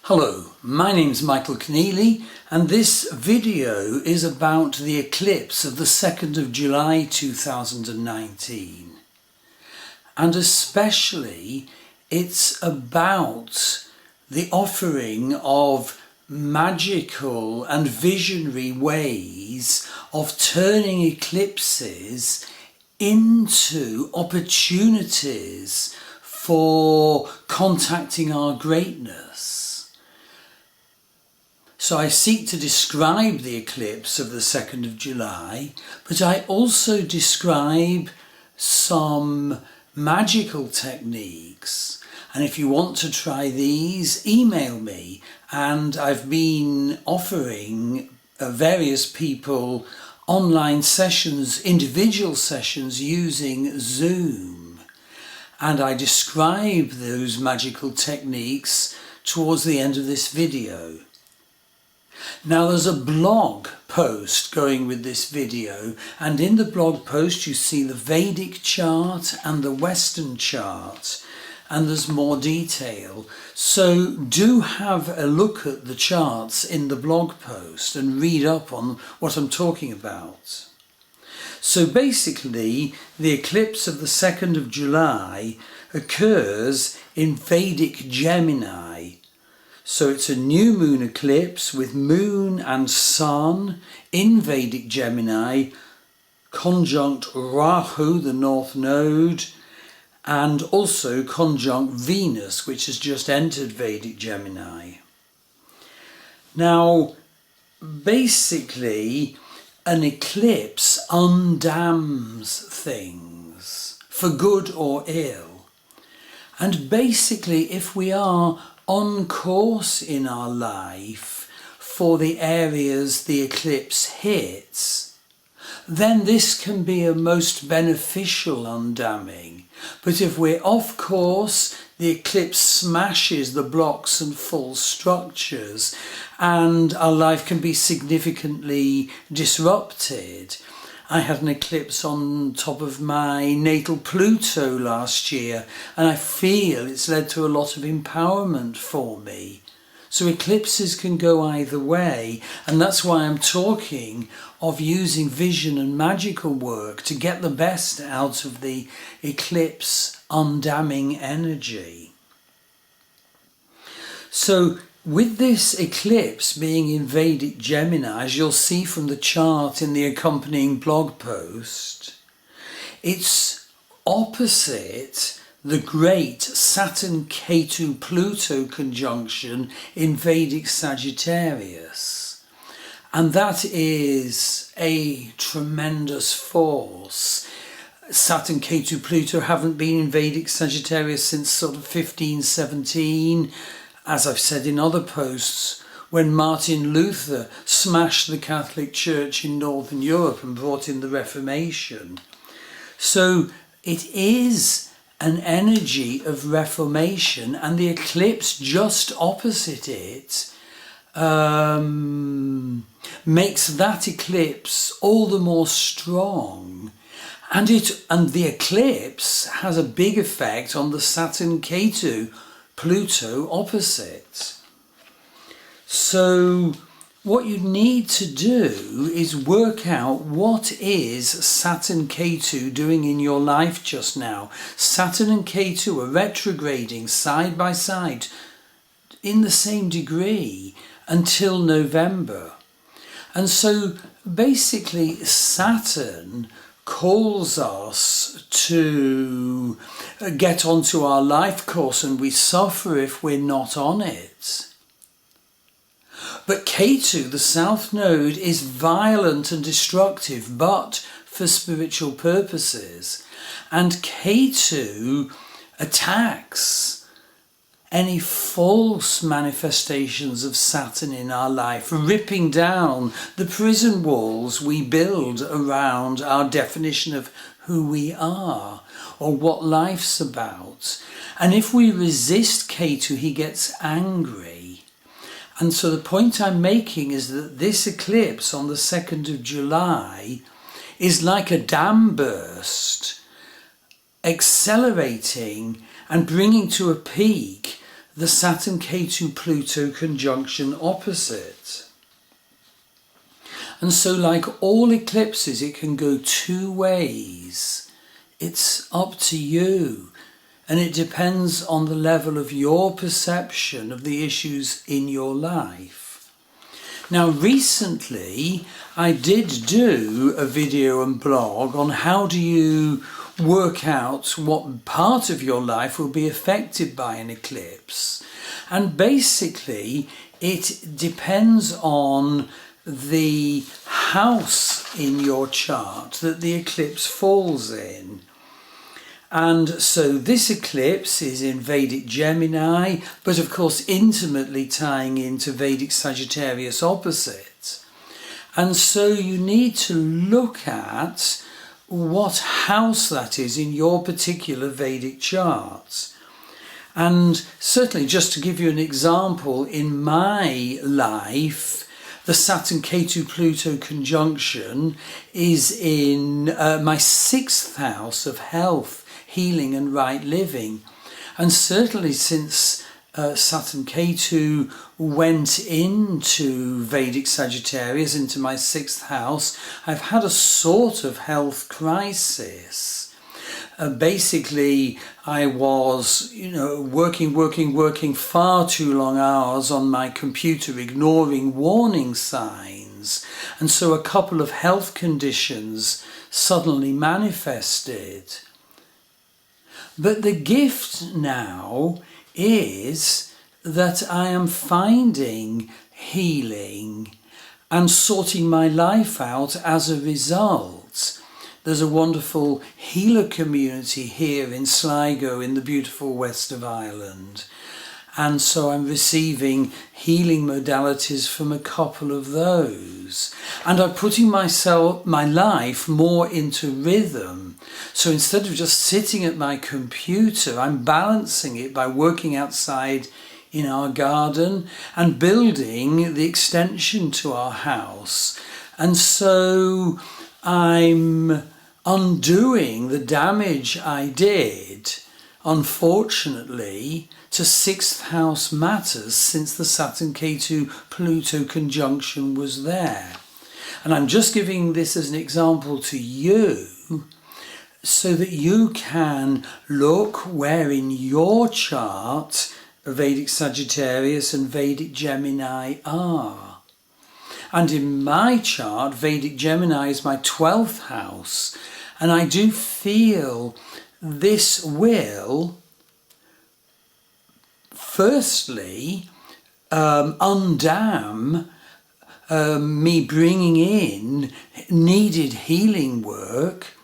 Hello, my name's Michael Conneely and this video is about the eclipse of the 2nd of July 2019. And especially it's about the offering of magical and visionary ways of turning eclipses into opportunities for contacting our greatness. So I seek to describe the eclipse of the 2nd of July, but I also describe some magical techniques. And if you want to try these, email me. And I've been offering various people online sessions, individual sessions using Zoom. And I describe those magical techniques towards the end of this video. Now there's a blog post going with this video, and in the blog post you see the Vedic chart and the Western chart, and there's more detail. So do have a look at the charts in the blog post and read up on what I'm talking about. So basically the eclipse of the 2nd of July occurs in Vedic Gemini. So it's a new moon eclipse with moon and sun in Vedic Gemini, conjunct Rahu, the north node, and also conjunct Venus, which has just entered Vedic Gemini. Now, basically, an eclipse undams things, for good or ill. And basically, if we are on course in our life for the areas the eclipse hits, then this can be a most beneficial undamming. But if we're off course, the eclipse smashes the blocks and false structures, and our life can be significantly disrupted. I had an eclipse on top of my natal Pluto last year, and I feel it's led to a lot of empowerment for me. So eclipses can go either way, and that's why I'm talking of using vision and magical work to get the best out of the eclipse undamming energy. So with this eclipse being in Vedic Gemini, as you'll see from the chart in the accompanying blog post, it's opposite the great Saturn-Ketu-Pluto conjunction in Vedic Sagittarius. And that is a tremendous force. Saturn, Ketu, Pluto haven't been in Vedic Sagittarius since sort of 1517. As I've said in other posts, when Martin Luther smashed the Catholic Church in Northern Europe and brought in the Reformation. So it is an energy of reformation, and the eclipse just opposite it makes that eclipse all the more strong. And the eclipse has a big effect on the Saturn-Ketu Pluto opposite. So what you need to do is work out what is Saturn Ketu doing in your life just now. Saturn and Ketu are retrograding side by side in the same degree until November. And so basically Saturn calls us to get onto our life course, and we suffer if we're not on it. But Ketu, the south node, is violent and destructive, but for spiritual purposes. And Ketu attacks any false manifestations of Saturn in our life, ripping down the prison walls we build around our definition of who we are or what life's about. And if we resist Ketu, he gets angry. And so the point I'm making is that this eclipse on the 2nd of July is like a dam burst, accelerating and bringing to a peak the Saturn Ketu Pluto conjunction opposite. And so, like all eclipses, it can go two ways. It's up to you. And it depends on the level of your perception of the issues in your life. Now, recently, I did do a video and blog on how do you work out what part of your life will be affected by an eclipse. And basically, it depends on the house in your chart that the eclipse falls in. And so this eclipse is in Vedic Gemini, but of course intimately tying into Vedic Sagittarius opposite. And so you need to look at what house that is in your particular Vedic chart. And certainly, just to give you an example, in my life, the Saturn Ketu Pluto conjunction is in my 6th house of health, healing and right living. And certainly since Saturn Ketu went into Vedic Sagittarius, into my 6th house, I've had a sort of health crisis. Basically, I was, working far too long hours on my computer, ignoring warning signs. And so a couple of health conditions suddenly manifested. But the gift now is that I am finding healing and sorting my life out as a result. There's a wonderful healer community here in Sligo in the beautiful west of Ireland. And so I'm receiving healing modalities from a couple of those. And I'm putting my life more into rhythm. So instead of just sitting at my computer, I'm balancing it by working outside in our garden and building the extension to our house. And so I'm undoing the damage I did, unfortunately, to 6th house matters since the Saturn Ketu Pluto conjunction was there. And I'm just giving this as an example to you so that you can look where in your chart Vedic Sagittarius and Vedic Gemini are. And in my chart, Vedic Gemini is my 12th house, and I do feel this will firstly undam me bringing in needed healing work,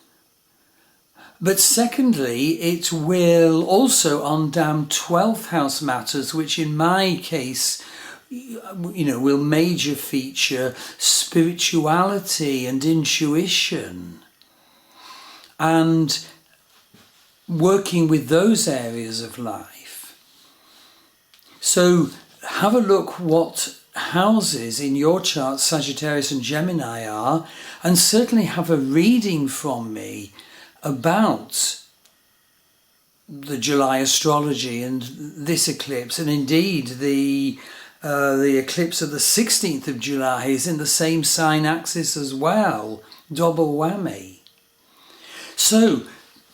but secondly it will also undam 12th house matters, which in my case will major feature spirituality and intuition, and working with those areas of life. So have a look what houses in your chart Sagittarius and Gemini are, and certainly have a reading from me about the July astrology and this eclipse, and indeed the eclipse of the 16th of July is in the same sign axis as well, double whammy. So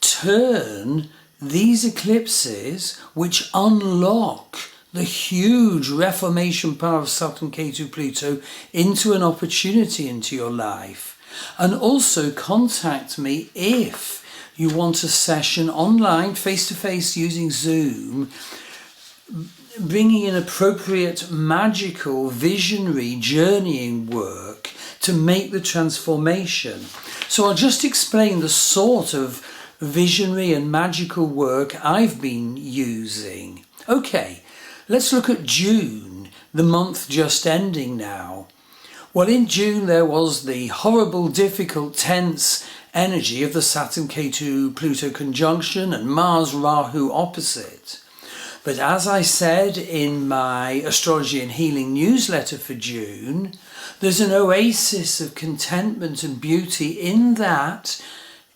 turn these eclipses, which unlock the huge reformation power of Saturn Ketu Pluto, into an opportunity into your life. And also contact me if you want a session online, face-to-face, using Zoom, bringing in appropriate magical, visionary, journeying work to make the transformation. So I'll just explain the sort of visionary and magical work I've been using. Okay, let's look at June, the month just ending now. Well, in June there was the horrible, difficult, tense energy of the Saturn Ketu Pluto conjunction and Mars Rahu opposite. But as I said in my Astrology and Healing newsletter for June, there's an oasis of contentment and beauty in that,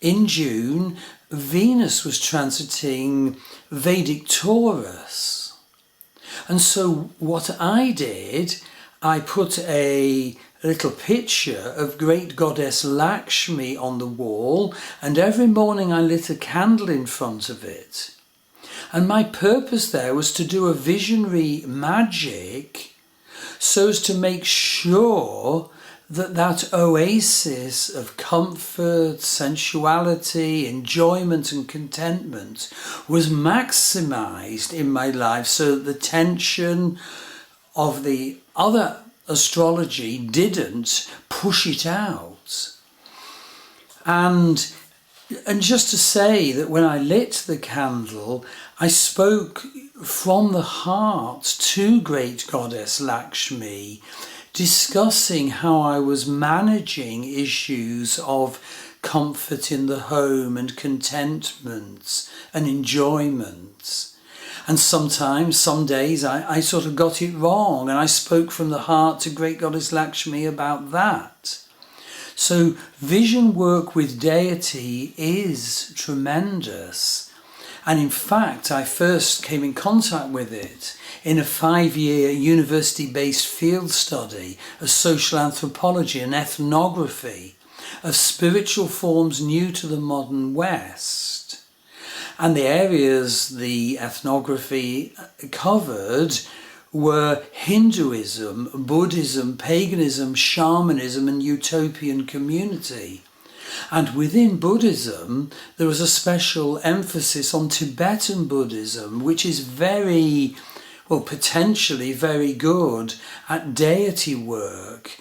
in June, Venus was transiting Vedic Taurus. And so what I did, I put a little picture of great goddess Lakshmi on the wall, and every morning I lit a candle in front of it. And my purpose there was to do a visionary magic so as to make sure that that oasis of comfort, sensuality, enjoyment and contentment was maximized in my life, so that the tension of the other astrology didn't push it out. And just to say that when I lit the candle, I spoke from the heart to great goddess Lakshmi, discussing how I was managing issues of comfort in the home and contentment and enjoyment. And sometimes, some days, I sort of got it wrong, and I spoke from the heart to great goddess Lakshmi about that. So vision work with deity is tremendous. And in fact, I first came in contact with it in a 5-year university-based field study of social anthropology and ethnography of spiritual forms new to the modern West. And the areas the ethnography covered were Hinduism, Buddhism, paganism, shamanism and utopian community. And within Buddhism, there was a special emphasis on Tibetan Buddhism, which is very, well, potentially very good at deity work,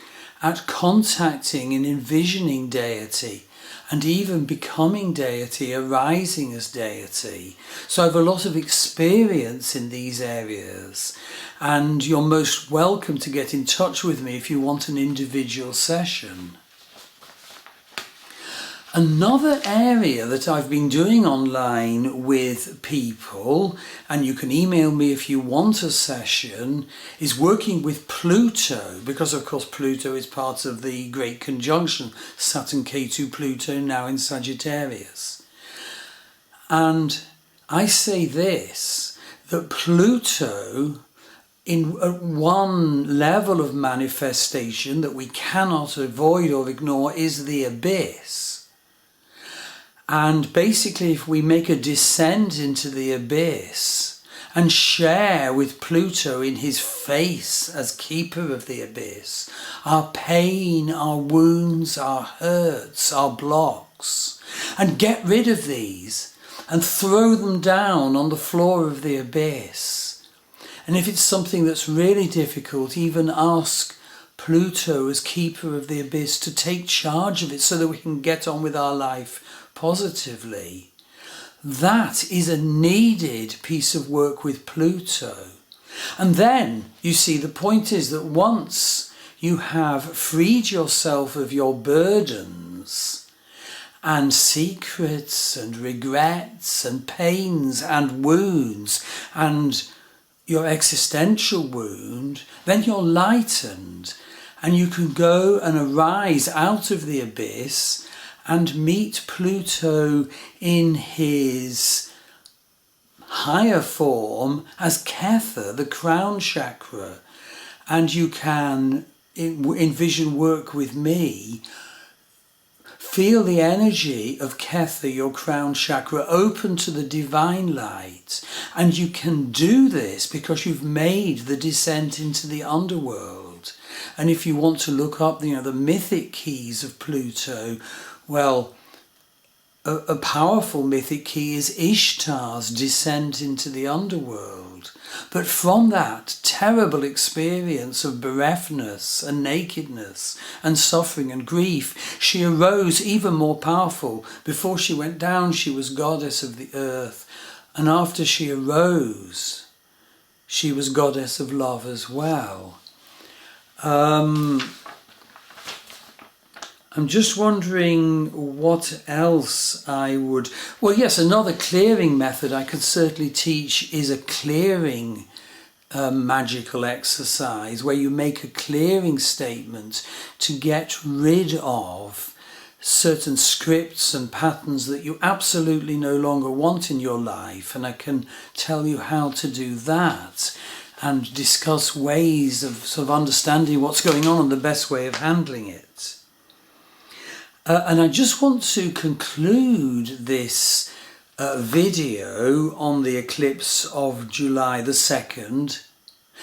at contacting and envisioning deity, and even becoming deity, arising as deity. So I have a lot of experience in these areas, and you're most welcome to get in touch with me if you want an individual session. Another area that I've been doing online with people, and you can email me if you want a session, is working with Pluto, because of course Pluto is part of the Great Conjunction, Saturn Ketu Pluto now in Sagittarius. And I say this, that Pluto, in one level of manifestation that we cannot avoid or ignore, is the abyss. And basically, if we make a descent into the abyss and share with Pluto in his face as keeper of the abyss, our pain, our wounds, our hurts, our blocks, and get rid of these and throw them down on the floor of the abyss. And if it's something that's really difficult, even ask Pluto as keeper of the abyss to take charge of it so that we can get on with our life positively. That is a needed piece of work with Pluto. And then, you see, the point is that once you have freed yourself of your burdens and secrets and regrets and pains and wounds and your existential wound, then you're lightened and you can go and arise out of the abyss and meet Pluto in his higher form as Kether, the crown chakra. And you can envision work with me. Feel the energy of Kether, your crown chakra, open to the divine light. And you can do this because you've made the descent into the underworld. And if you want to look up, the mythic keys of Pluto, well, a powerful mythic key is Ishtar's descent into the underworld. But from that terrible experience of bereftness and nakedness and suffering and grief, she arose even more powerful. Before she went down, she was goddess of the earth. And after she arose, she was goddess of love as well. I'm just wondering what else I would... Well, yes, another clearing method I could certainly teach is a clearing magical exercise where you make a clearing statement to get rid of certain scripts and patterns that you absolutely no longer want in your life. And I can tell you how to do that. and discuss ways of sort of understanding what's going on and the best way of handling it. And I just want to conclude this video on the eclipse of July the 2nd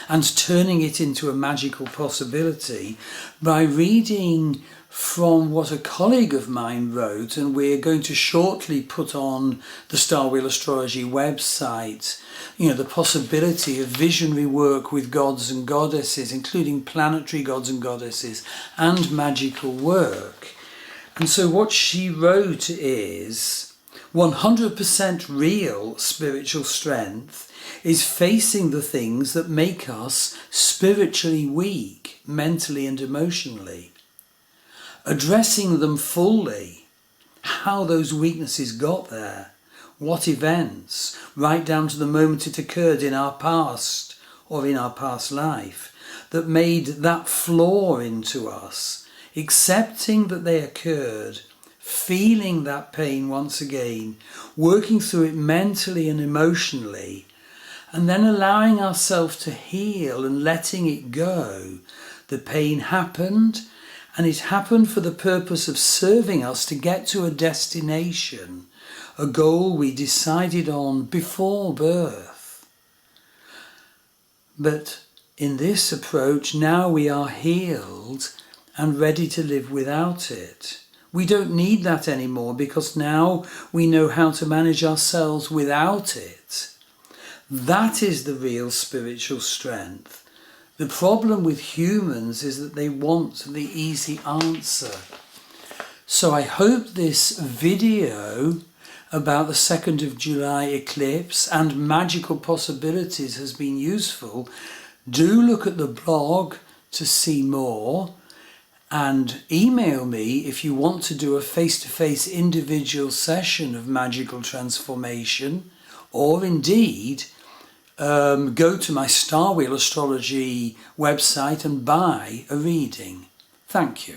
and turning it into a magical possibility by reading from what a colleague of mine wrote, and we're going to shortly put on the Star Wheel Astrology website, the possibility of visionary work with gods and goddesses, including planetary gods and goddesses, and magical work. And so what she wrote is 100% real spiritual strength is facing the things that make us spiritually weak, mentally and emotionally. Addressing them fully, how those weaknesses got there, what events, right down to the moment it occurred in our past or in our past life, that made that flaw into us, accepting that they occurred, feeling that pain once again, working through it mentally and emotionally, and then allowing ourselves to heal and letting it go. The pain happened, and it happened for the purpose of serving us to get to a destination, a goal we decided on before birth. But in this approach, now we are healed and ready to live without it. We don't need that anymore because now we know how to manage ourselves without it. That is the real spiritual strength. The problem with humans is that they want the easy answer. So I hope this video about the 2nd of July eclipse and magical possibilities has been useful. Do look at the blog to see more, and email me if you want to do a face-to-face individual session of magical transformation, or indeed go to my Star Wheel Astrology website and buy a reading. Thank you.